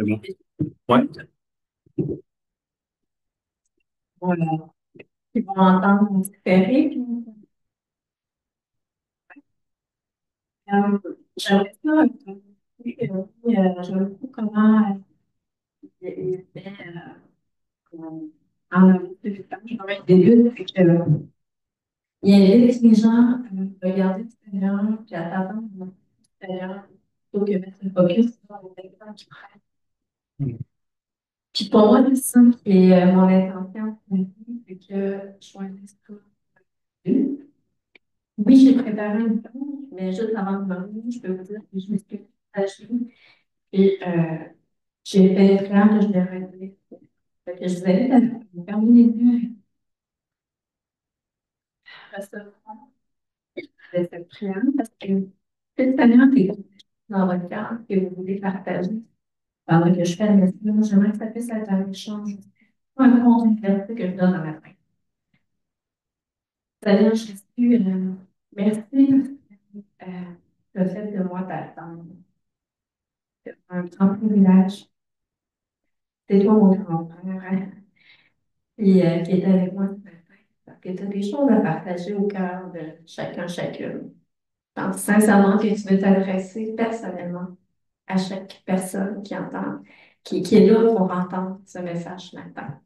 C'est bon. Ouais. Voilà. Ils vont entendre mon différé. Puis, euh, j'aimerais ça. J'aime beaucoup comment il était en avant de l'étage, comment il débute. Fait que, il invite les gens à regarder le Seigneur, puis à t'attendre le Seigneur, plutôt que mettre le focus sur les exemples qu'ils prennent. Puis pour moi, c'est ça qui est mon intention, c'est que je sois un esprit. Oui, j'ai préparé une page, mais juste avant de dormir, je peux vous dire que je me suis partagée et j'ai fait le plan que je l'ai réalisé. Fait que je vous invite à fermer les yeux et à recevoir de cette prière parce que cette Seigneur, c'est dans votre cœur que vous voulez partager. Pendant que je fais le message, j'aimerais que ça puisse être un échange, pas un compte université que je donne à la fin. Seigneur Jésus, merci euh, le fait de moi t'attendre. C'est un grand privilège. C'est toi mon grand-père, hein, qui est avec moi ce matin. Parce que tu as des choses à partager au cœur de chacun, chacune. Je pense sincèrement que tu veux t'adresser personnellement à chaque personne qui entend, qui est là pour entendre ce message ce matin.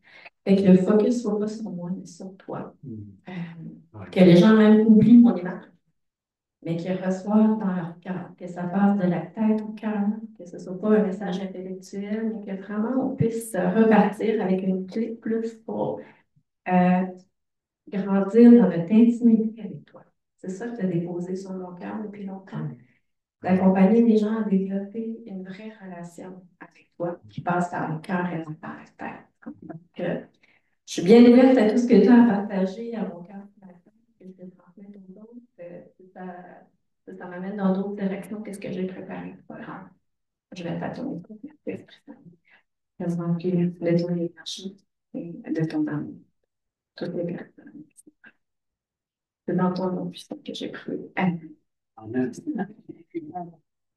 Fait que le focus ne soit pas sur moi, mais sur toi. Euh, que les gens même oublient mon image, mais qu'ils reçoivent dans leur cœur, que ça passe de la tête au cœur, que ce ne soit pas un message intellectuel, mais que vraiment on puisse repartir avec une clé de plus pour euh, grandir dans notre intimité avec toi. C'est ça que tu as déposé sur mon cœur depuis longtemps, d'accompagner les gens à développer une vraie relation avec toi qui passe par le cœur et non par la tête. Donc, je suis bien ouverte à tout ce que tu as à partager à mon cœur ce matin, que je vais transmettre aux autres. Ça m'amène dans d'autres directions que ce que j'ai préparé. Voilà. Je vais être à ton écoute. Merci, Esprit Saint. Quasiment plus de ton énergie et de ton amour. Toutes les personnes. C'est dans ton nom puissant que j'ai cru. Amen. Amen.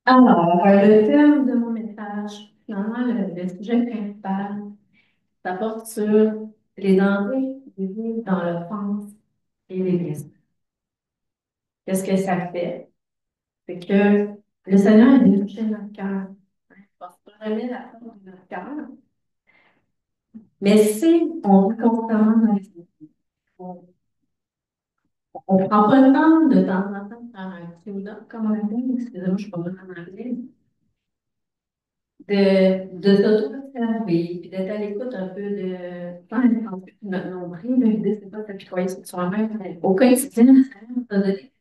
Alors, le thème de mon message, finalement, le sujet principal, ça porte sur les dangers de vivre dans l'offense et les blessures. Qu'est-ce que ça fait? C'est que le Seigneur a touché notre cœur. Il ne passe pas jamais la porte de notre cœur. Mais si on vit constamment dans les on ne prend pas le temps en temps de faire un tune-up, comme on appelle, excusez-moi, je ne suis pas bonne en anglais, de s'auto-observer, puis d'être à l'écoute un peu de pas un peu de notre nombril. L'idée, c'est pas de s'apitoyer sur soi-même, mais au quotidien, ça nous donner des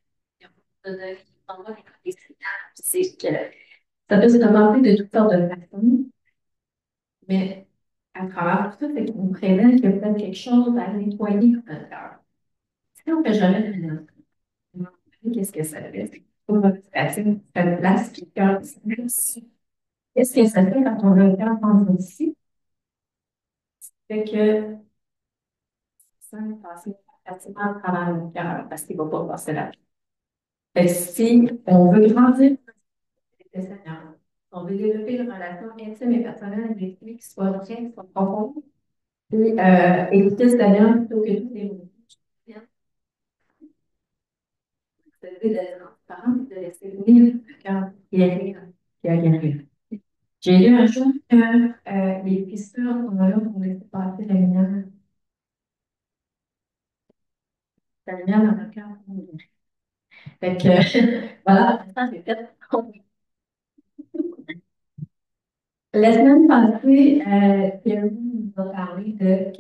signaux. C'est que ça peut se commencer de toutes sortes de façons, mais à travers tout ça, c'est qu'on nous révèle qu'il y a peut-être quelque chose à nettoyer dans notre cœur. Si on ne fait jamais de ménage, qu'est-ce que ça fait? C'est une mauvaise pratique, ça place qui cœur. Qu'est-ce que ça fait quand on a un cœur tendu ici? Fait que ça va passer facilement à travers le cœur parce qu'il ne va pas passer là. Fait que si on veut grandir avec le Seigneur, on veut développer une relation intime et personnelle avec lui qui soit vraie, qui soit profonde, puis écouter le Seigneur plutôt que tous les mots. C'est d'être transparent, de laisser venir le cœur qui a guéri. J'ai lu un jour que les fissures sont là pour laisser passer la lumière dans le cœur. Fait que, voilà, ça, j'ai fait. La semaine passée, Thierry nous a parlé de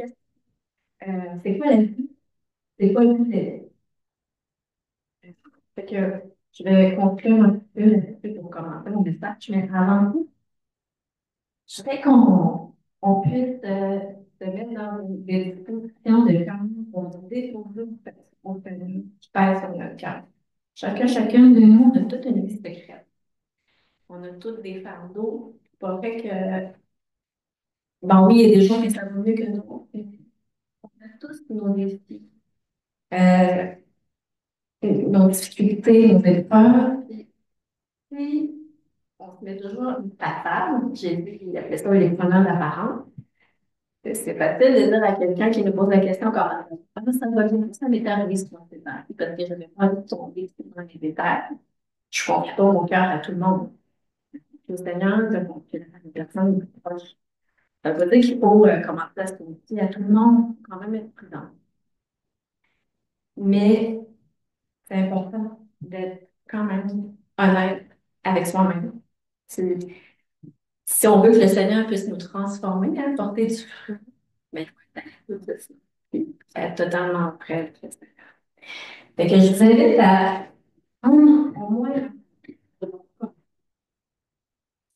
c'est quoi la vie, c'est quoi le but de la vie. Fait que je vais conclure un petit peu là-dessus pour commencer mon message, mais avant tout, je voudrais qu'on puisse se mettre dans des dispositions de calme pour déposer au Seigneur qui pèse sur notre cœur. Chacun de nous, on a toute une vie secrète. On a tous des fardeaux. C'est pas vrai que, bon, oui, il y a des gens qui savent mieux que nous. On a tous nos défis, euh, nos difficultés, nos peurs. Puis, on se met toujours une façade. J'ai vu qu'il appelait ça les preneurs d'apparence. C'est facile de dire à quelqu'un qui nous pose la question comment ça va bien, ça m'est arrivé souvent ces temps-ci, parce que je n'avais pas envie de tomber dans les détails. Je confie pas mon cœur à tout le monde. Puis au Seigneur, je confie à une personne proche. Ça veut pas dire qu'il faut commencer à se confier à tout le monde, quand même être prudent. Mais c'est important d'être quand même honnête avec soi-même. Si, si on veut que le Seigneur puisse nous transformer, hein, porter du fruit, mais il faut être à l'écoute de ça. Puis être totalement prêt avec le Seigneur. Fait que je vous invite à prendre au moins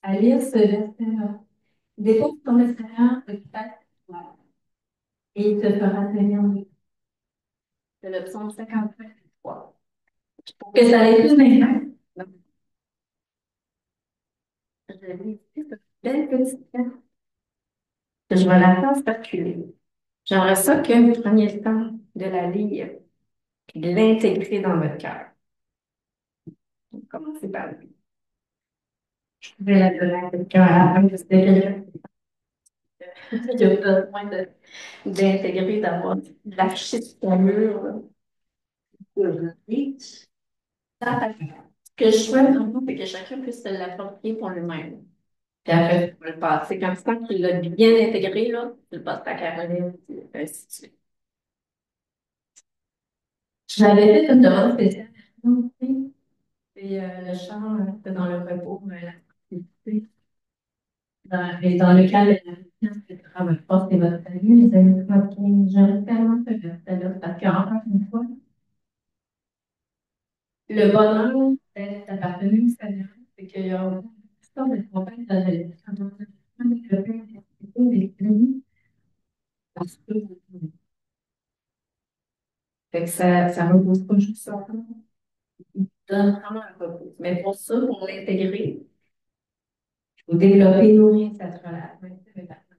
à lire ce verset-là. Dépose ton Seigneur de ta foi et il te fera tenir le. C'est le psaume 53. Pour que ça ait plus d'impact, je vais ici, cette belle petite carte que je vais la faire circuler. J'aimerais ça que vous preniez le temps de la lire et de l'intégrer dans votre cœur. Donc, commencez par lui. Je vais la donner à quelqu'un à la fin, parce que quelqu'un qui a besoin d'intégrer, d'avoir de l'architecture de reach. Ce que je souhaite vraiment, c'est que chacun puisse se l'approprier pour lui-même. Puis après, tu peux le passer. Quand tu sens qu'il l'a bien intégré, là, tu le passes à Caroline, puis ainsi de suite. J'avais fait une demande spéciale aussi. C'est le chant c'est dans le repos, la tranquillité. Et dans le cas de la confiance que votre force et votre salut, les amis, j'aimerais tellement ce verset-là, parce qu'encore une fois, le bonheur d'être appartenu au Seigneur, c'est qu'il y a toutes sortes de compagnies dans la vie. Quand on a développé une activité avec lui, parce que fait que ça repose pas juste sur nous. Il donne vraiment un repos. Mais pour ça, pour l'intégrer, il faut développer, nourrir cette relation avec la personne.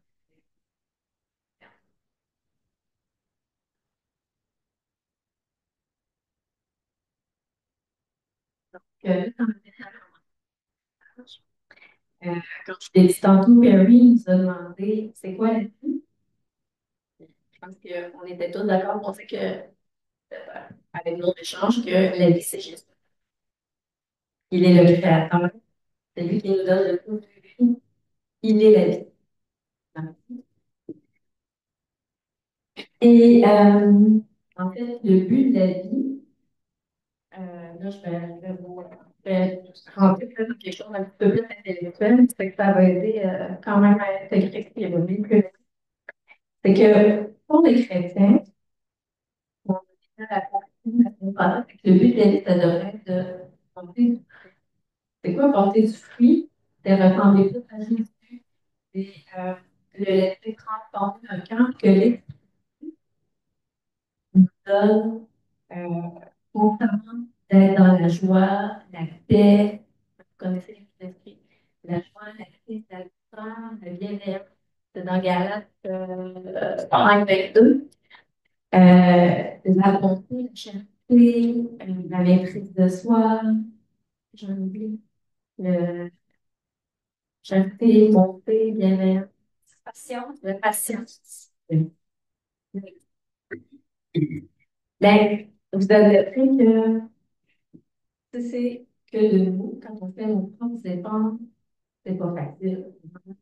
Donc, dans le message, quand je l'ai dit tantôt, Perry nous a demandé c'est quoi la vie? Je pense qu'on était tous d'accord pour dire que, avec notre échange, que la vie, c'est Jésus. Il est le créateur. C'est lui qui nous donne le coup de vie. Il est la vie. Et en fait, le but de la vie, là, je vais rentrer peut-être dans quelque chose d'un petit peu plus intellectuel, c'est que ça va aider quand même à intégrer ce qui est le plus. C'est que pour les chrétiens, on a la partie, c'est que le but de la vie, ça devrait être de porter du fruit. C'est quoi porter du fruit? C'est ressembler plus à Jésus. C'est le laisser transformer un cœur que les nous donne constamment d'être dans la joie, la paix. Vous connaissez les fruits d'esprit. La joie, la paix, la douceur, la bienveillance. C'est dans Galates 5, 22. La bonté, la charité, la maîtrise de soi. J'en oublie. Le, charité, bonté, bienveillance. Patience. La patience. Ben, vous avez appris que c'est que de nous, quand on fait nos propres efforts, c'est pas facile.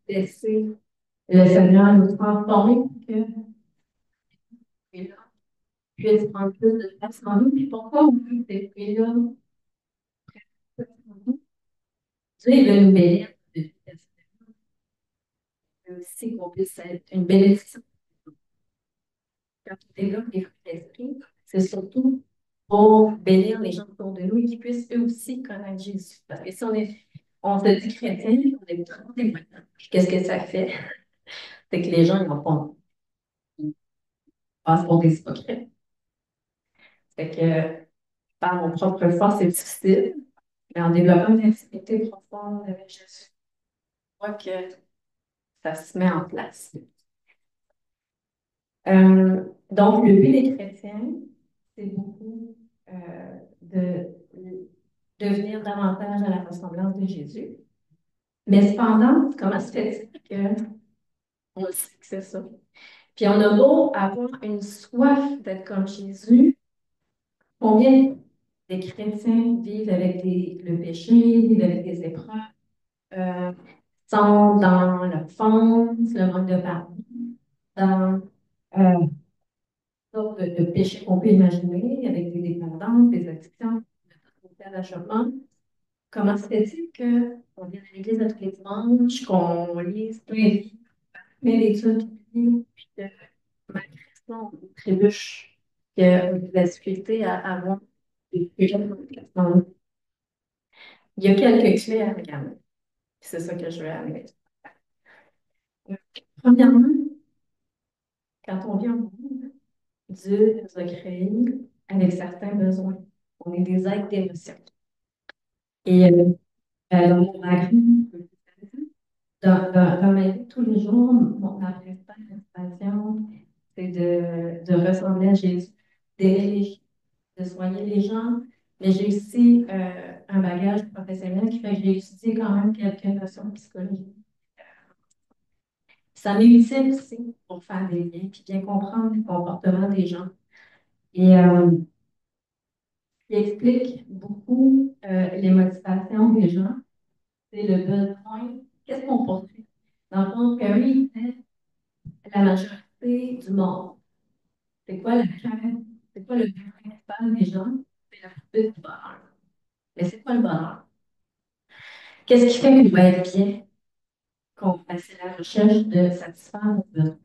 Laisser le Seigneur nous transformer pour que il puisse prendre plus de place en nous. Puis pourquoi on veut ces fruits-là? Dieu, il veut nous bénir de vie personnelle. Il veut aussi qu'on puisse être une bénédiction. Quand on développe les fruits d'esprit, c'est surtout pour bénir les gens autour de nous et qu'ils puissent eux aussi connaître Jésus. Parce que si on se dit chrétien, on est trop témoignage. Qu'est-ce que ça fait? C'est que les gens, ils n'ont pas. Ils passent pour des hypocrites. Fait que par mon propre force, c'est difficile. Mais en développant une intimité profonde avec Jésus, je vois que ça se met en place. Donc, le but des chrétiens, c'est beaucoup de devenir davantage à la ressemblance de Jésus. Mais cependant, comment se fait-il qu'on le sait que c'est ça? Puis on a beau avoir une soif d'être comme Jésus, combien des chrétiens vivent avec le péché, vivent avec des épreuves, euh, sont dans l'offense, le manque de pardon, dans sortes de péchés qu'on peut imaginer, avec des dépendances, des addictions, des achoppements. Comment se fait-il qu'on vient à l'église tous les dimanches, qu'on lise plein de livres, plein d'études, puis que malgré ça, on trébuche, qu'on a de la difficulté à avoir des sujets de communication. Il y a quelques clés à regarder. C'est ça que je veux amener. Premièrement, quand on vient au monde, Dieu nous a créés avec certains besoins. On est des êtres d'émotion. Et dans mon mari, dans ma vie de tous les jours, ma principale motivation, c'est de ressembler à Jésus, d'aimer les gens, de soigner les gens. Mais j'ai aussi un bagage professionnel qui fait que j'ai étudié quand même quelques notions de psychologie. Ça m'est utile aussi pour faire des liens, puis bien comprendre le comportement des gens. Et qui explique beaucoup les motivations des gens, c'est le besoin. Qu'est-ce qu'on poursuit? Dans le fond, Perry disait la majorité du monde. C'est quoi c'est quoi le but principal des gens? C'est la poursuite du bonheur. Mais c'est quoi le bonheur? Qu'est-ce qui fait qu'on va être bien? C'est la recherche de satisfaire nos besoins.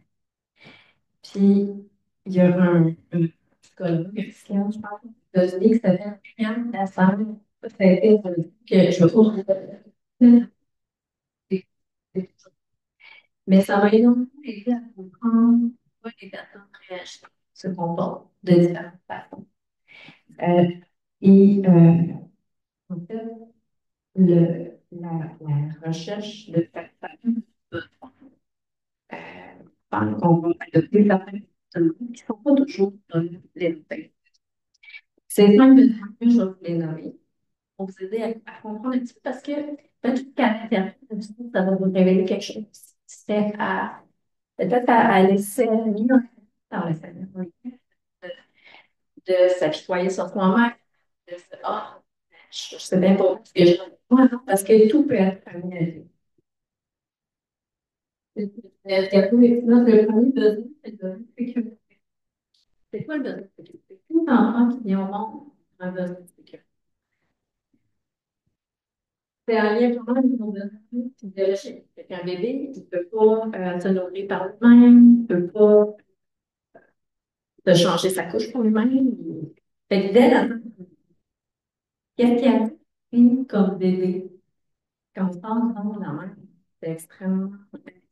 Puis, il y a un psychologue, un psychiatre, je pense, aux États-Unis qui s'appelle Christian Lassalle. Ça a été un truc que je trouve mais ça m'a énormément aidé à comprendre pourquoi les personnes réagissent, se comportent de différentes façons. Euh, et en fait, la recherche de satisfaction euh, pense qu'on va adopter certains comportements qui ne sont pas toujours dans les faits. Ces cinq besoins que je vais vous les nommer pour vous aider à comprendre un petit peu parce que peut-être qu'à l'intérieur, ça va vous révéler quelque chose. C'est peut-être à laisser lire dans le Seigneur, oui, de s'apitoyer sur soi-même, de se ah, je sais bien pas ce que je veux, parce que tout peut être amené à dire. Le premier besoin, c'est le besoin de sécurité. C'est quoi le besoin de sécurité? Tout enfant qui vient au monde a un besoin de sécurité. C'est un lien vraiment avec nos besoins physiologiques. Un bébé, il ne peut pas se nourrir par lui-même, il ne peut pas se changer sa couche pour lui-même. Fait que dès la qu'est-ce qu'il y a dit comme bébé? Quand on sort du ventre de la mère, c'est extrêmement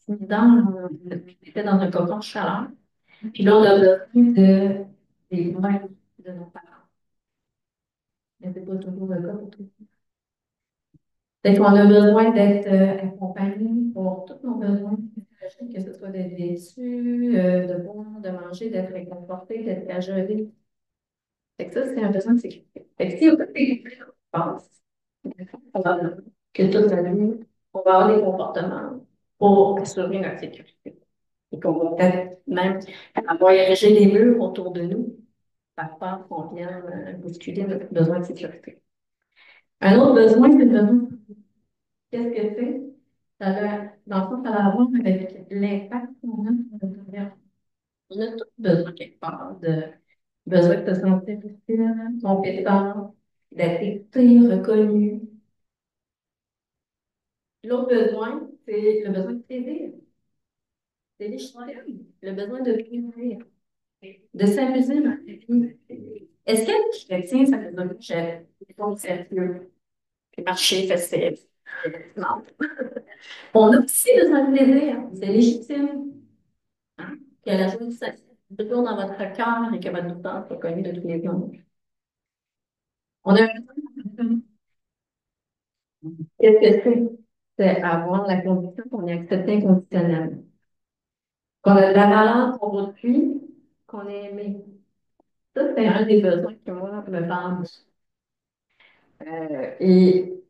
intimidant. On était dans un cocon de chaleur. Puis là, on a besoin des mains de nos parents. Mais ce n'est pas toujours le cas pour tout. Fait qu'on a besoin d'être accompagné pour tous nos besoins physiologiques, que ce soit d'être vêtu, de boire, de manger, d'être réconforté, d'être cajolé. Fait que ça, c'est un besoin de sécurité. Fait que si on peut pense que toute la vie, on va avoir des comportements pour assurer notre sécurité. Et qu'on va peut-être même avoir érigé des murs autour de nous par peur qu'on vienne bousculer notre besoin de sécurité. Un autre besoin, c'est le besoin. Qu'est-ce que c'est? Dans le fond, ça va avoir avec l'impact qu'on a sur notre environnement. On a tous besoin quelque part de besoin de se sentir utile, compétent, d'être écouté, reconnu. L'autre besoin, c'est le besoin de plaisir. C'est légitime. Le besoin de plaisir, de s'amuser dans la vie. Est-ce que le chrétien, ça veut dire que j'ai pas au sérieux, puis marcher facile? Non. On a aussi besoin de plaisir. C'est légitime. Hein? Que la joie du Seigneur toujours dans votre cœur et que votre douleur soit connue de tous les hommes. On a un besoin. Qu'est-ce que c'est? C'est avoir la conviction qu'on est accepté inconditionnellement. Qu'on a de la valeur pour autrui, qu'on est aimé. Ça, c'est un des besoins que moi me parle. Et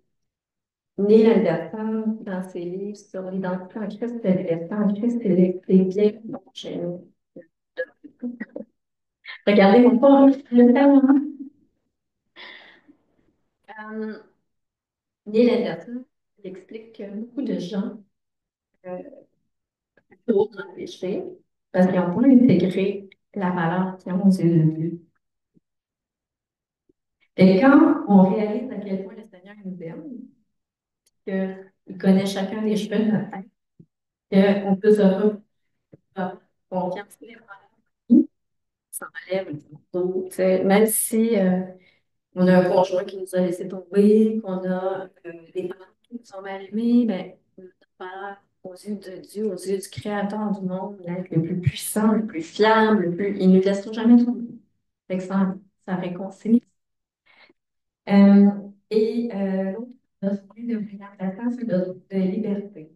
Neil Anderson, dans ses livres sur l'identité en Christ, la liberté en Christ, c'est bien chez nous. Regardez, mon pas le temps, hein. Euh, Neil Anderson il explique que beaucoup de gens euh, tombent dans le péché parce qu'ils n'ont pas intégré la valeur qu'ils ont aux yeux de Dieu. Et quand on réalise à quel point le Seigneur nous aime, qu'il connaît chacun des cheveux de notre tête, qu'on peut se reprendre confiance en lui, ça enlève le fardeau. Tu sais, même si on a un conjoint qui nous a laissé tomber, qu'on a des parents qui nous ont mal aimés, ben, notre valeur aux yeux de Dieu, aux yeux du Créateur du monde, l'être le plus puissant, le plus fiable, il ne nous laissera jamais tomber. Fait que ça réconcilie. Euh, l'autre besoin de réalisation, c'est le besoin de liberté.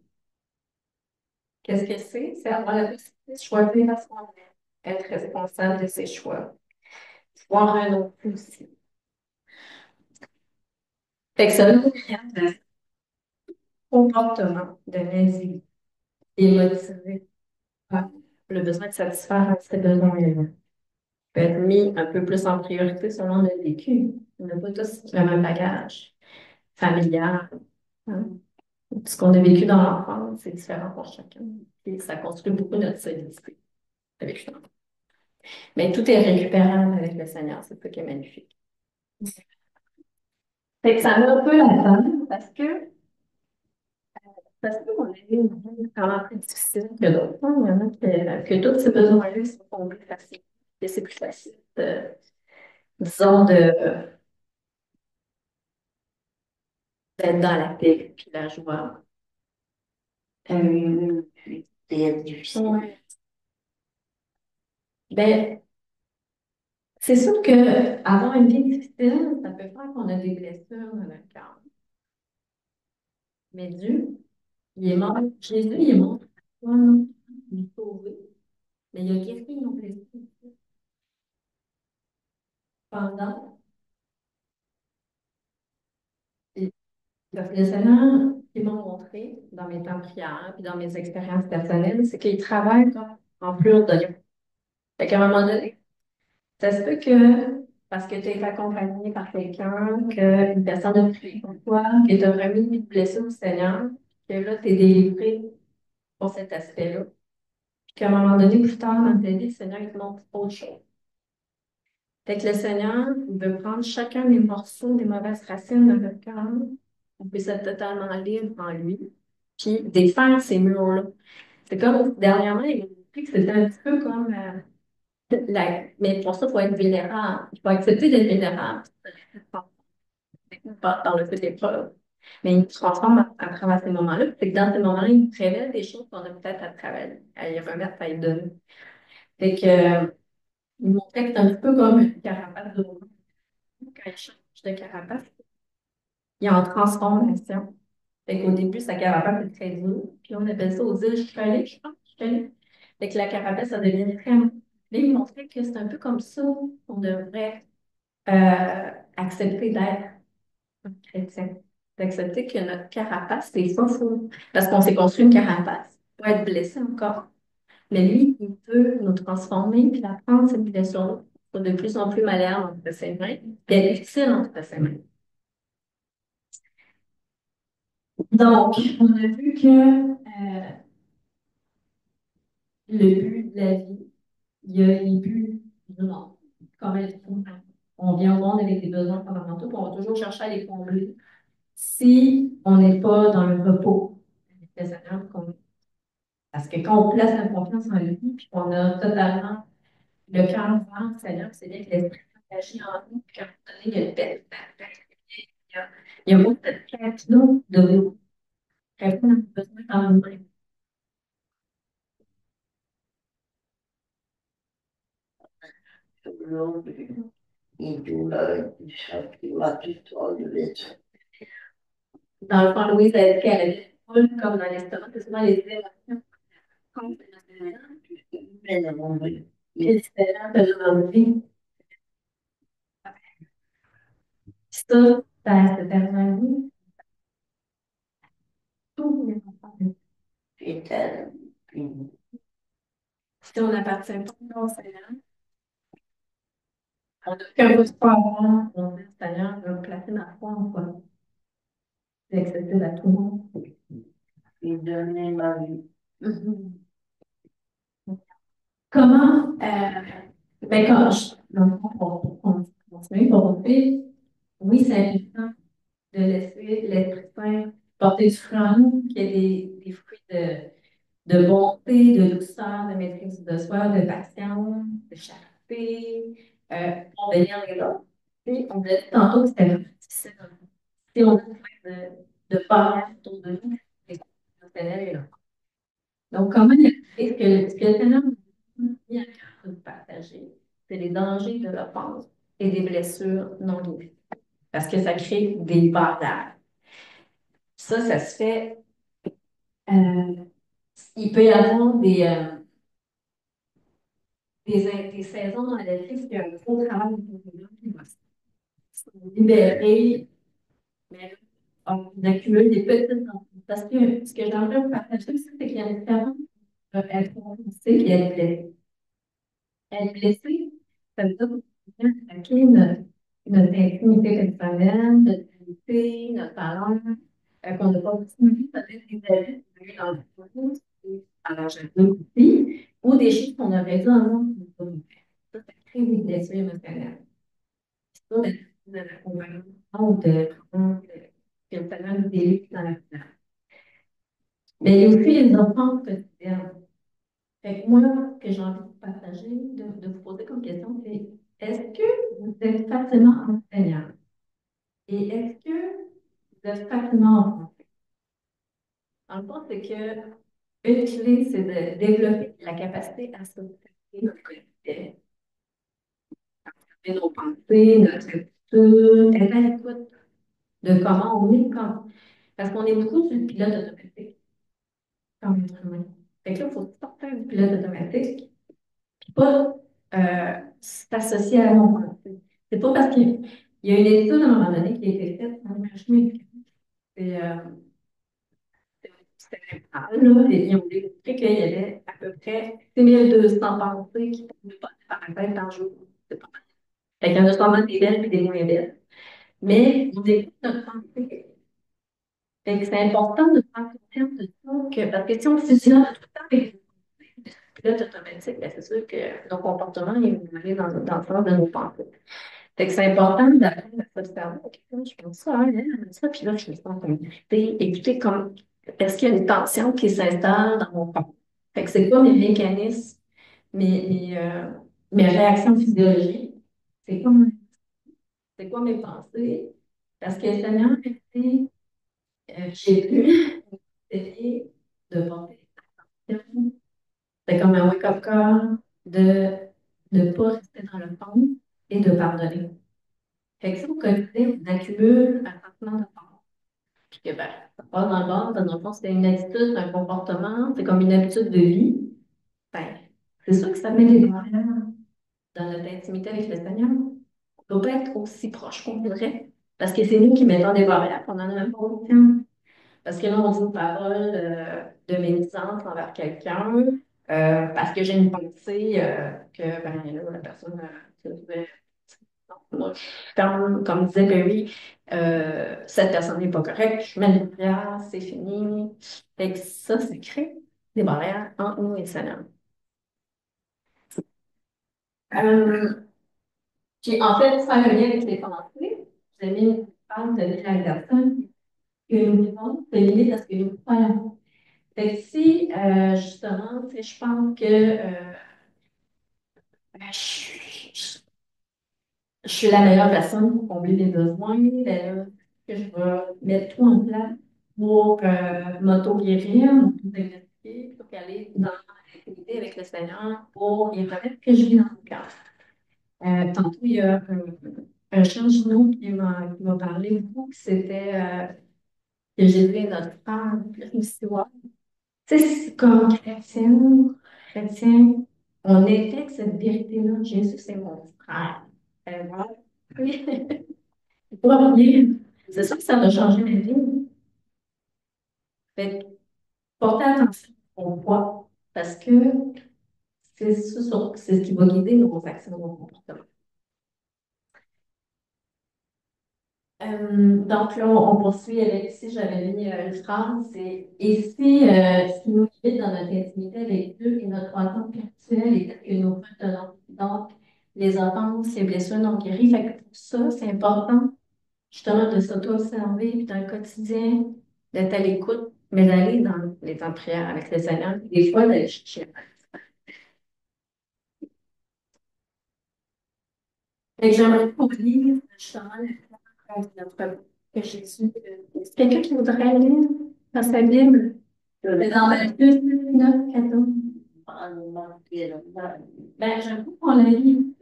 Qu'est-ce que c'est? C'est avoir la possibilité de choisir à soi-même, être responsable de ses choix, pouvoir renoncer aussi. Fait que ça nous vient de comportement de mes et motivé par le besoin de satisfaire ces besoins-là. Peut être mis un peu plus en priorité selon le vécu. On n'a pas tous le même bagage familial, hein. Ce qu'on a vécu dans l'enfance, c'est différent pour chacun. Et ça construit beaucoup notre solidité avec le temps. Mais tout est récupérable avec le Seigneur, c'est ça qui est magnifique. Fait que ça met un peu la donne parce qu'on a eu une vie vraiment plus difficile que d'autres, hein. Il y en a que tous ces besoins-là sont comblés facilement. Et c'est plus facile disons, d'être dans la paix puis la joie. C'est difficile. Ouais. Ben, c'est sûr que avoir une vie difficile, ça peut faire qu'on a des blessures dans notre cœur. Mais Dieu, il est mort. Jésus, il est mort. Pour nous. Il est sauvé. Mais il a guéri nos blessures pendant. Et parce que le Seigneur, il m'a montré dans mes temps de prière puis dans mes expériences personnelles, c'est qu'il travaille comme en plus de lion. Fait qu'à un moment donné, ça se peut que, parce que tu es accompagné par quelqu'un, qu'une personne a prié pour toi, que tu as remis une blessure au Seigneur, que là, tu es délivré pour cet aspect-là. Puis qu'à un moment donné, plus tard dans ta vie, le Seigneur, il te montre autre chose. Fait que le Seigneur, il veut prendre chacun des morceaux des mauvaises racines de notre cœur, on peut être totalement libre en lui, puis défaire ces murs-là. C'est comme, dernièrement, il m'a dit que c'était un petit peu comme mais pour ça, il faut être vulnérable. Il faut accepter d'être vulnérable. Par le fait d'épreuve. Mais il nous transforme à travers ces moments-là. C'est que dans ces moments-là, il nous révèle des choses qu'on a peut-être à travailler, à y remettre, à y donner. Fait que, il montrait que c'est un petit peu comme une carapace de l'eau. Quand il change de carapace, il est en transformation. Fait qu'au début, sa carapace est très dure. Puis on appelle ça aux îles Chicago, je pense. Chicago. Fait que la carapace, ça devient très. Là, il montrait que c'est un peu comme ça qu'on devrait accepter d'être chrétien. D'accepter que notre carapace, c'est pas faux. Parce qu'on s'est construit une carapace pour être blessé encore. Mais lui, il peut nous transformer puis la prendre, cette blessure pour de plus en plus malléable entre ses mains, puis être utile entre ses mains. Donc, on a vu que le but de la vie, il y a les buts du monde. Comme elle dit, on vient au monde avec des besoins fondamentaux, puis on va toujours chercher à les combler si on n'est pas dans le repos avec le Seigneur. Parce que quand on place la confiance en lui, puis qu'on a totalement le cœur ouvert au Seigneur, c'est bien que l'Esprit agit en nous, puis qu'à un moment donné, il y a une belle il y a beaucoup de cadeaux de répondre à nos besoins dans nous-mêmes. Dans le fond, Louise a dit qu'elle avait foule comme dans l'estomac, c'est souvent les émotions contre les différents de notre vie. Ça, ça se termine. tous les enfants. Puis, puis, Si on n'appartient pas au Seigneur, on n'a qu'un peu de foi avant, on dit, Seigneur, je vais placer ma foi en toi. C'est accessible à tout le monde. puis donner ma vie. Mhm. Comment, ben, quand je, dans le fond, pour continuer, pour poursuivre, oui, c'est important de laisser l'Esprit Saint porter du fruit en nous, qu'il y ait des fruits de bonté, de douceur, de maîtrise de soi, de patience, de charité, pour bénir les autres. Puis, on l'a dit tantôt que c'était vraiment difficile. Si on a de barrières autour de nous, c'est émotionnel est là. Donc, comment il ce que le Seigneur nous a mis à cœur de partager, c'est les dangers de l'offense et des blessures non guéries. Parce que ça crée des barrières. Ça se fait. euh, il peut y avoir des saisons dans la vie où il y a un gros travail qui va se libérer, mais on accumule des petites enfants. Parce que ce que j'aimerais vous partager aussi, c'est qu'il y a une différence entre être blessé et être blessé. Être blessé, ça veut dire qu'on vient attaquer notre intimité personnelle, notre dignité, notre valeur, qu'on n'a pas voulu, peut-être des avis qu'on a eu dans le passé, à l'âge adulte aussi, ou des choses qu'on aurait dû avoir qu'on n'a pas voulu faire. Ça crée des blessures émotionnelles. Ça, de l'accompagnement ou de vraiment que le Seigneur nous délivre dans la vie. Mais il y a aussi les enfants quotidiennes. Fait que moi, ce que j'ai envie de partager, de vous poser comme question, c'est est-ce que vous êtes facilement enseignant? Et est-ce que vous êtes facilement enfant? Dans le fond, c'est que une clé, c'est de développer la capacité à s'observer notre quotidien, nos pensées, notre attitude, être à l'écoute de comment on est quand. Parce qu'on est beaucoup sur le pilote automatique comme être humain. Fait que là, il faut sortir du pilote automatique, puis pas s'associer à nos pensées. C'est pas parce qu'il y a une étude à un moment donné qui a été faite dans le marché médical. C'est c'était mental, là, et ils ont démontré qu'il y avait à peu près 6200 pensées qui ne pouvaient pas faire la tête par jour. C'est pas mal. Fait qu'il y en a sûrement des belles et des moins belles. Mais on écoute notre pensée. Fait que c'est important de prendre conscience de ça, parce que si on fusionne tout le temps avec le pilote automatique, ben c'est sûr que nos comportements ils vont aller dans le sens de nos pensées. Fait que c'est important d'apprendre à s'observer. Ok, là, je pense ça, hein, elle aime ça, puis là, je me sens comme irritée. Écoutez, comme, est-ce qu'il y a une tension qui s'installe dans mon corps? Fait que c'est quoi mes mécanismes, mes, mes, euh, mes réactions physiologiques? C'est quoi, c'est quoi mes pensées? Parce que le Seigneur, j'ai pu essayer de porter attention. C'est comme un wake-up call de ne pas rester dans le fond et de pardonner. Fait que si au quotidien, on accumule un sentiment de peur, puis que ben, ça passe dans le bord, dans le fond, c'est une attitude, un comportement, c'est comme une habitude de vie, ben, c'est sûr que ça met des barrières dans notre intimité avec le Seigneur. On ne peut pas être aussi proche qu'on voudrait, parce que c'est nous qui mettons des barrières, puis on en a même pas conscience. Parce que là, on dit une parole de médisance envers quelqu'un, parce que j'ai une pensée que ben, là, la personne moi, comme disait Barry, cette personne n'est pas correcte, je mets une barrière, c'est fini. Fait que ça crée des barrières entre nous et le Seigneur. Euh, Puis en fait, faire le lien avec les pensées, j'ai mis une phrase de Neil Anderson que nous vivons, c'est limite à ce que nous croyons. Fait que si, justement, tu sais, je pense que je suis la meilleure personne pour combler les besoins, ben là, que je vais mettre tout en place pour m'auto-guérir, m'auto-diagnostiquer, pour qu'aller dans l'intimité avec le Seigneur pour y remettre ce que je vis dans mon cœur. Tantôt, il y a un chant Gino qui m'a parlé beaucoup, que c'était que Jésus est notre frère, puis là, je me suis dit, wow. Tu sais, c'est comme chrétien, on était avec cette vérité-là. Jésus, c'est mon frère. Voilà. Oui. Pour revenir, c'est ça que ça va changer ma vie. Fait que portez attention au poids parce que c'est ce qui va guider nos actions, nos comportements. Donc là, on poursuit avec ici, j'avais mis une phrase, c'est et si ce qui nous limite dans notre intimité avec Dieu et notre attente spirituelle est que nos fautes de l'homme. Donc, les offenses, les blessures non guéries. Fait que pour ça, c'est important justement de s'auto-observer, puis dans le quotidien, d'être à l'écoute, mais d'aller dans les temps de prière avec le Seigneur, puis des fois d'aller chercher. Fait que j'aimerais qu'on lise justement le cœur de notre que Jésus. Est-ce quelqu'un qui voudrait lire dans sa Bible? C'est dans Matthieu 9, 14. Ben, j'avoue qu'on la lit.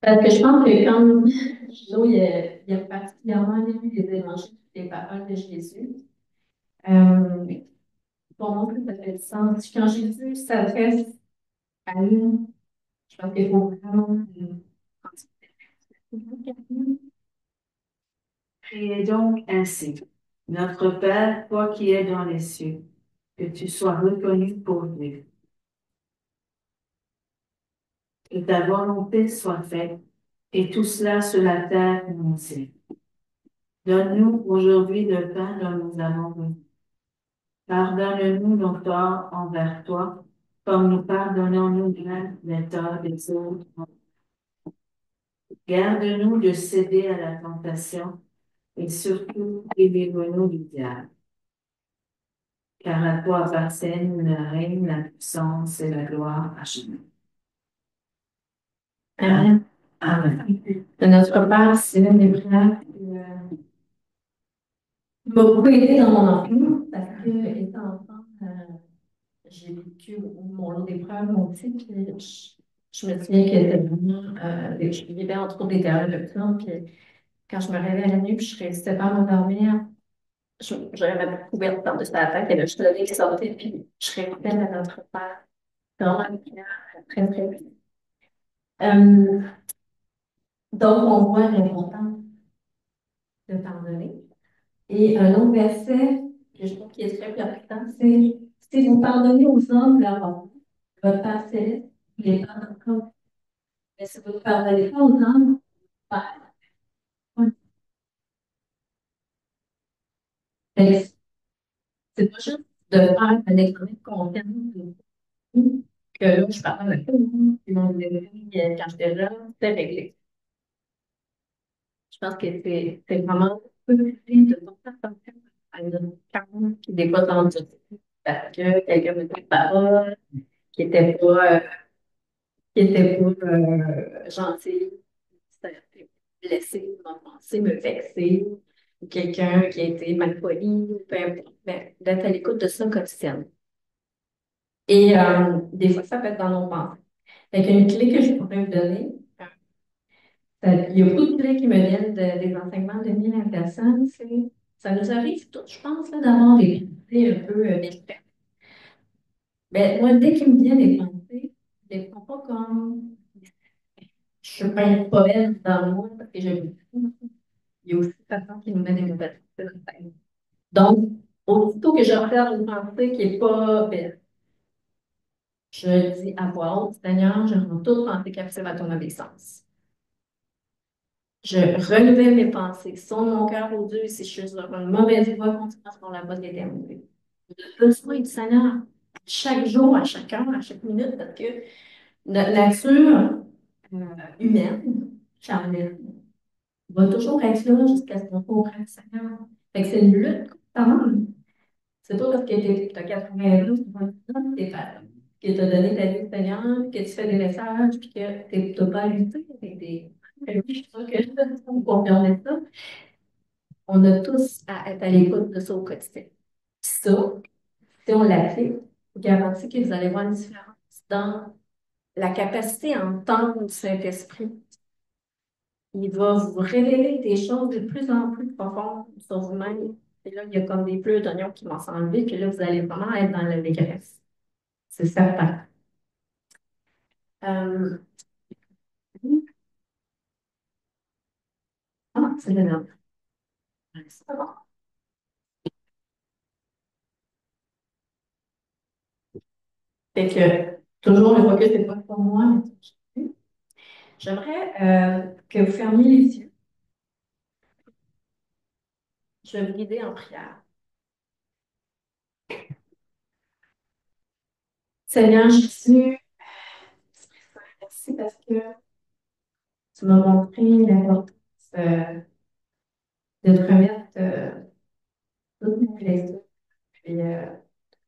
Parce que je pense que comme Gino, il a particulièrement lu les évangiles, les paroles de Jésus. Euh, pour moi, ça fait du sens. Quand Jésus s'adresse à nous, je pense qu'il faut vraiment Priez donc ainsi. Notre Père, toi qui es dans les cieux, que tu sois reconnu pour Dieu, que ta volonté soit faite, et tout cela sur la terre comme au ciel. Donne-nous aujourd'hui le pain dont nous avons besoin. Pardonne-nous nos torts envers toi, comme nous pardonnons nous-mêmes les torts des autres. Garde-nous de céder à la tentation et surtout délivre-nous du diable. Car à toi appartiennent le règne, la puissance et la gloire à jamais. Amen. Amen. De notre Père, c'est l'une des prières qui m'a beaucoup aidé dans mon enfance parce que, étant enfant, j'ai vécu mon lot d'épreuves, mon aussi, puis je me souviens que c'était vraiment, je vivais entre autres des terreurs nocturnes, puis quand je me réveillais la nuit, puis je ne réussissais pas à m'endormir, j'avais ma couverte par-dessus la tête, et là, je levais qui sortait, puis je répétais à notre Père. C'est vraiment une prière très, très puissante. Euh, donc, on voit l'importance de pardonner. Et un autre verset que je trouve qui est très percutant, c'est si vous pardonnez aux hommes leur honte, votre Père céleste les pardonnera. Mais si vous ne pardonnez pas aux hommes, Père. Fait que c'est pas juste de faire un examen de confiance que là, je pardonne à tout le monde qui m'ont donné quand j'étais jeune, c'était réglé. Je pense que c'est vraiment possible de porter attention à une carence qui n'est pas tendue parce que quelqu'un me dit une parole qui n'était pas gentil, c'était blessé, m'offenser, me vexer, ou quelqu'un qui a été mal poli, ou peu importe. Mais d'être à l'écoute de ça quotidiennement. Et des fois, ça peut être dans nos pensées. Fait qu'une clé que je pourrais vous donner, il y a beaucoup de clés qui me viennent des enseignements de Neil Anderson, ça nous arrive tous, je pense, là, d'avoir des pensées un peu médiocres. Mais moi, dès qu'il me vient des pensées, je ne les prends pas comme je suis pas une poète dans moi parce que j'aime beaucoup. Il y a aussi façon qui nous met des nouvelles pensées. Donc, aussitôt que j'observe une pensée qui n'est pas belle, je dis à voix haute, Seigneur, je rends toute pensée captive à ton obéissance. Je renouvelle mes pensées, sonde mon cœur au Dieu si je suis sur une mauvaise voie, continue sur la voie de l'éternité. J'ai besoin du Seigneur chaque jour, à chaque heure, à chaque minute, parce que notre nature humaine, charnelle, va toujours être là jusqu'à ce qu'on comprenne le Seigneur. Fait que c'est une lutte constante. C'est pas parce que tu as 92, que tu as donné ta vie au Seigneur, que tu fais des messages, puis que tu n'as pas à lutter avec des. Oui, je suis sûre que vous confirmez ça. On a tous à être à l'écoute de ça au quotidien. Ça, si on l'applique, je vous garantis que vous allez voir une différence dans la capacité à entendre le Saint-Esprit. Il va vous révéler des choses de plus en plus profondes sur vous-même. Et là, il y a comme des pleurs d'oignons qui vont s'enlever, puis là, vous allez vraiment être dans l'allégresse. c'est certain. Euh, c'est le nom. C'est bon. Fait que toujours le focus n'est pas pour moi, mais j'aimerais que vous fermiez les yeux. Je vais vous guider en prière. Seigneur Jésus, Esprit Saint, merci parce que tu m'as montré l'importance de te remettre toutes mes blessures puis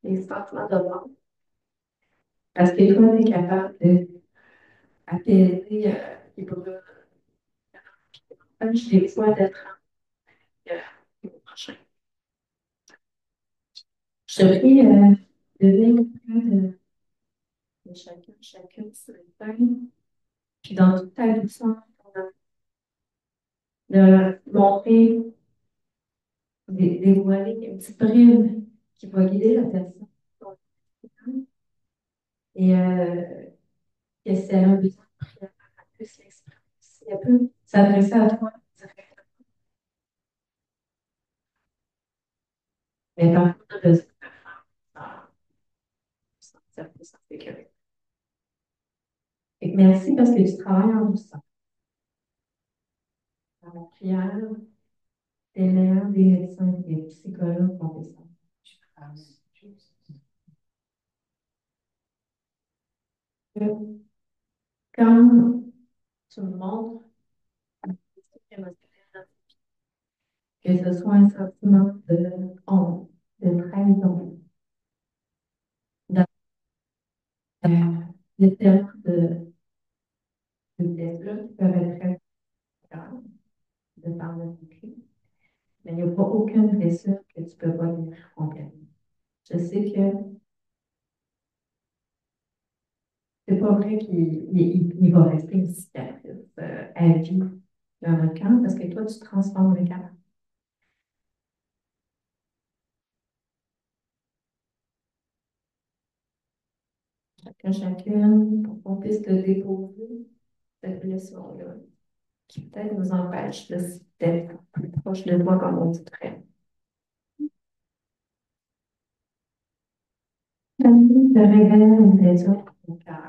les sentiments de mort. Parce que toi, tu es capable d'apaiser les brûlements. Je les vois d'être le prochain. Je te prie de venir auprès de chacun, chacune ce matin, puis dans toute ta douceur, de montrer, dévoiler une petite bride qui va guider la personne. Et que si elle a besoin de prière, elle puisse l'exprimer. Si elle peut s'adresser à toi, mais par contre, de se sentir plus en sécurité. Et merci parce que tu travailles en douceur. Dans la prière, des meilleurs des médecins et des psychologues font ça. Quand tu me montres que ce soit un sentiment de honte, de trahison, de tellement de blessures qui peuvent être très graves de par le vécu, mais il n'y a pas aucune blessure que tu peux pas guérir complètement. Je sais que c'est pas vrai qu'il va rester une cicatrice à vie dans le cœur parce que toi, tu transformes le cœur. Chacun, chacune, pour qu'on puisse le déposer, cette blessure-là, qui peut-être nous empêche d'être plus proche de toi comme on voudrait. Famille te révèle une blessure pour ton cœur.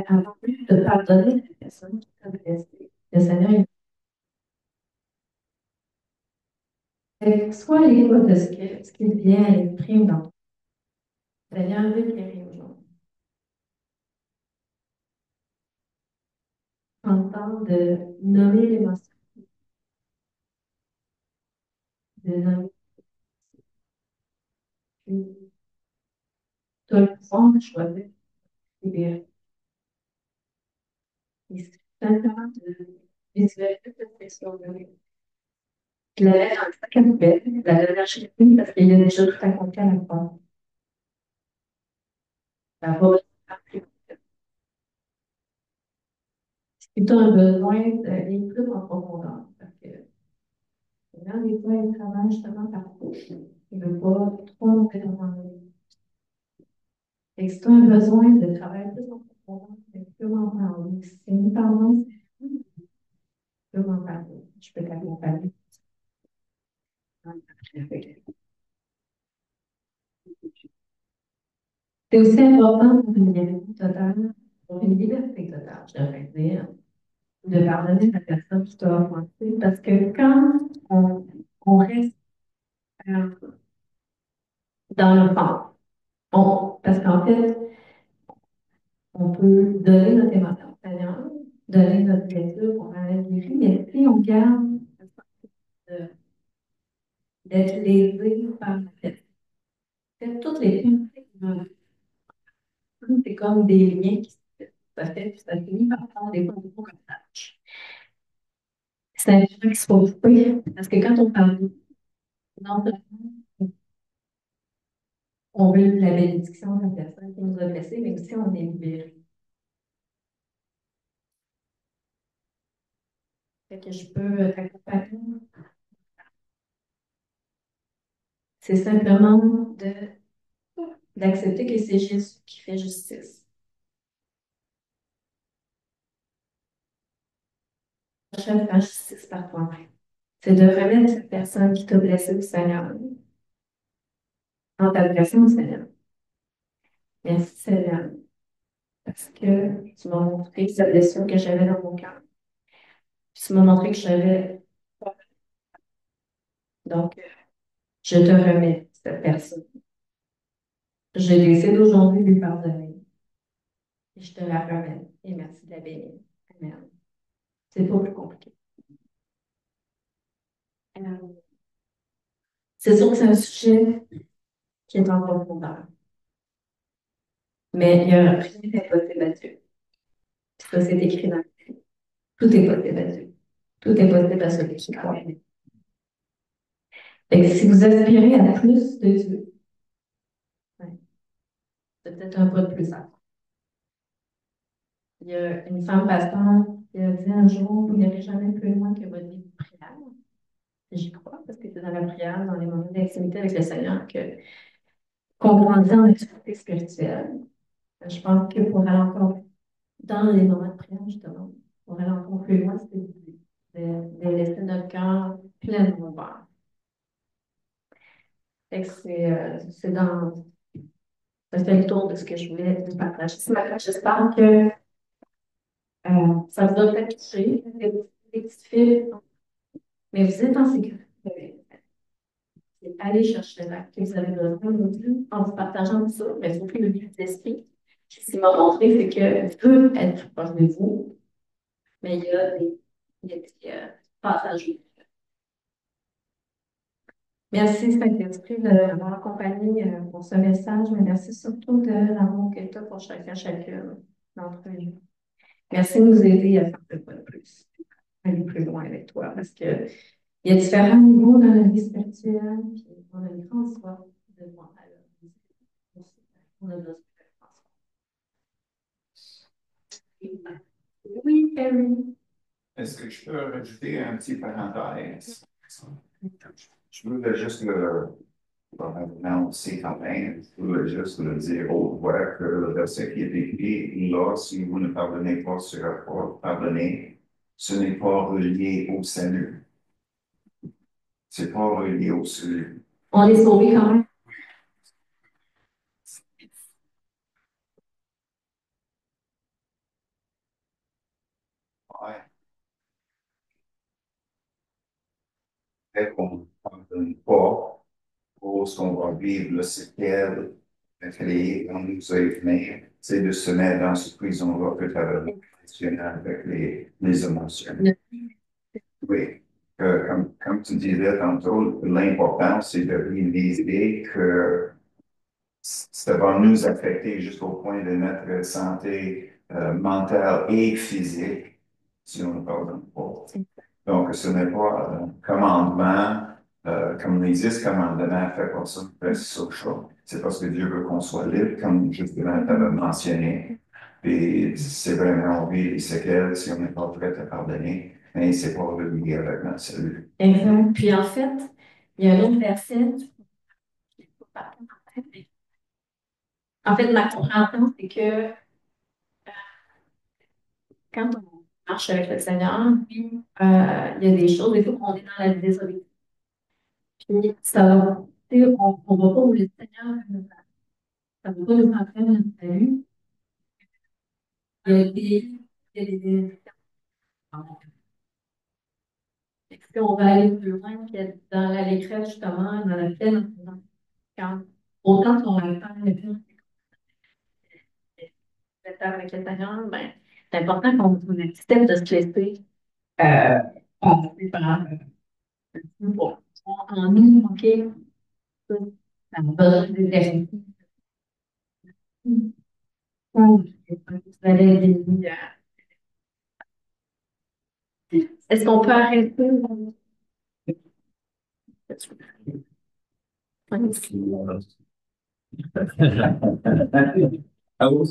Avant plus de pardonner la personne qui t'a blessé, le Seigneur, sois libre de ce qu'il vient et exprime dans toi. Le Seigneur veut guérir aujourd'hui. En temps de nommer l'émotion, de nommer, puis tu as le pouvoir de choisir de libérer. Et c'est simplement de visualiser cette question-là. Je la mets dans le sac à poubelle, la donner à chacune parce qu'il y a déjà tout accompli à la fois. Ça va faire plus. Si tu as un besoin d'aller plus en profondeur, parce que là, des fois, il travaille justement par couche. Il ne veut pas trop monter dans l'ennui. Et si tu as un besoin de travailler plus en profondeur, tu peux m'en parler. Si c'est une tendance, tu peux m'en parler. Je peux t'accompagner. C'est aussi important pour une liberté totale, pour une liberté totale, je devrais dire, de pardonner la personne qui t'a offensé, parce que quand on reste euh, dans le fond, parce qu'en fait, on peut donner notre émotion au Seigneur, donner notre blessure pour aller guérir, mais si on garde de- d'être lésé par la personne, toutes les pensées, c'est comme des liens qui se fait, puis ça finit par prendre des propos comme ça. C'est un lien qui se faut couper, parce que quand on parle, non seulement on veut la bénédiction de la personne qui nous a blessés, mais aussi on est libéré. Fait que je peux t'accompagner C'est simplement d'accepter que c'est Jésus qui fait justice. Faire justice par toi-même. C'est de remettre cette personne qui t'a blessé au Seigneur, en t'adressant au Seigneur. Merci Seigneur, parce que tu m'as montré cette blessure que j'avais dans mon cœur. Tu m'as montré que j'avais. Donc, je te remets cette personne. Je décide aujourd'hui de lui pardonner. Et je te la remets. Et merci de la bénir. Amen. C'est pas plus compliqué. Euh, C'est sûr que c'est un sujet qui est en profondeur. Mais il n'y a rien d'impossible à Dieu. Ça, c'est écrit dans la Bible. Tout est possible à Dieu. Tout est possible à celui qui croit. Fait que si vous aspirez à plus de Dieu, ouais, c'est peut-être un pas de plus simple. Il y a une femme pasteur qui a dit un jour, vous n'irez jamais plus loin que votre vie de prière. J'y crois parce que c'est dans la prière, dans les moments d'intimité avec le Seigneur qu'on grandit en activité spirituelle. Je pense que pour aller encore dans les moments de prière, justement, pour aller encore plus loin, c'est de laisser notre cœur pleinement ouvert. Fait que c'est dans. Ça fait le tour de ce que je voulais vous partager ce matin. J'espère que ça vous a peut-être touché, des petites fils, mais vous êtes en sécurité. Allez chercher l'aide que vous avez besoin aujourd'hui en vous partageant tout ça. Mais surtout le but d'esprit. Ce qu'il m'a montré, c'est que peut être proche de vous, mais il y a des passages. Merci Saint-Esprit de m'avoir accompagné pour ce message, mais merci surtout de l'amour que tu as pour chacune d'entre nous. Merci de nous aider à faire le pas de plus, aller plus loin avec toi, parce que il y a différents niveaux dans la vie spirituelle, puis on a une grande soif de voir à l'homme. On a besoin de transformer. Oui, Perry. Est-ce que je peux rajouter un petit parenthèse? Je voulais juste le annoncer quand même, je voulais juste le dire aux voix que le verset qui est écrit, là, si vous ne pardonnez pas, sera pas pardonné, ce n'est pas relié au salut. C'est pas relié au salut. On est sauvés quand même. Ouais. Et qu'on ne pardonne pas, pour ce qu'on va vivre, le séquel créé dans nous humains, c'est de se mettre dans cette prison-là que tu avais mentionné avec les émotions. Oui. Comme tu disais tantôt, l'important, c'est de réaliser que ça va nous affecter jusqu'au point de notre santé mentale et physique si on ne pardonne pas. Donc, ce n'est pas un commandement, comme les 10 commandements, fais pas ça, fais ça, ça. C'est parce que Dieu veut qu'on soit libre, comme justement tu avais mentionné. Et c'est vraiment, oui, les séquelles, si on n'est pas prêt à pardonner, mais c'est pas relié avec notre salut. Exact. Puis en fait, il y a un autre verset. En fait, ma compréhension, c'est que quand on marche avec le Seigneur, puis il y a des choses, des fois qu'on est dans la désobéissance. Puis ça va, tu sais, on va pas où le Seigneur, ça va pas nous faire faire notre salut. Il y a des. Est-ce qu'on va aller plus loin que dans l'allégresse, justement, dans la peine, quand autant qu'on va faire le bien avec le Seigneur, ben, c'est important qu'on accepte de se laisser passer par bon, en nous, OK, ça va besoin de vérifier. Vous allez aider. Est-ce qu'on peut arrêter? Ah, oui.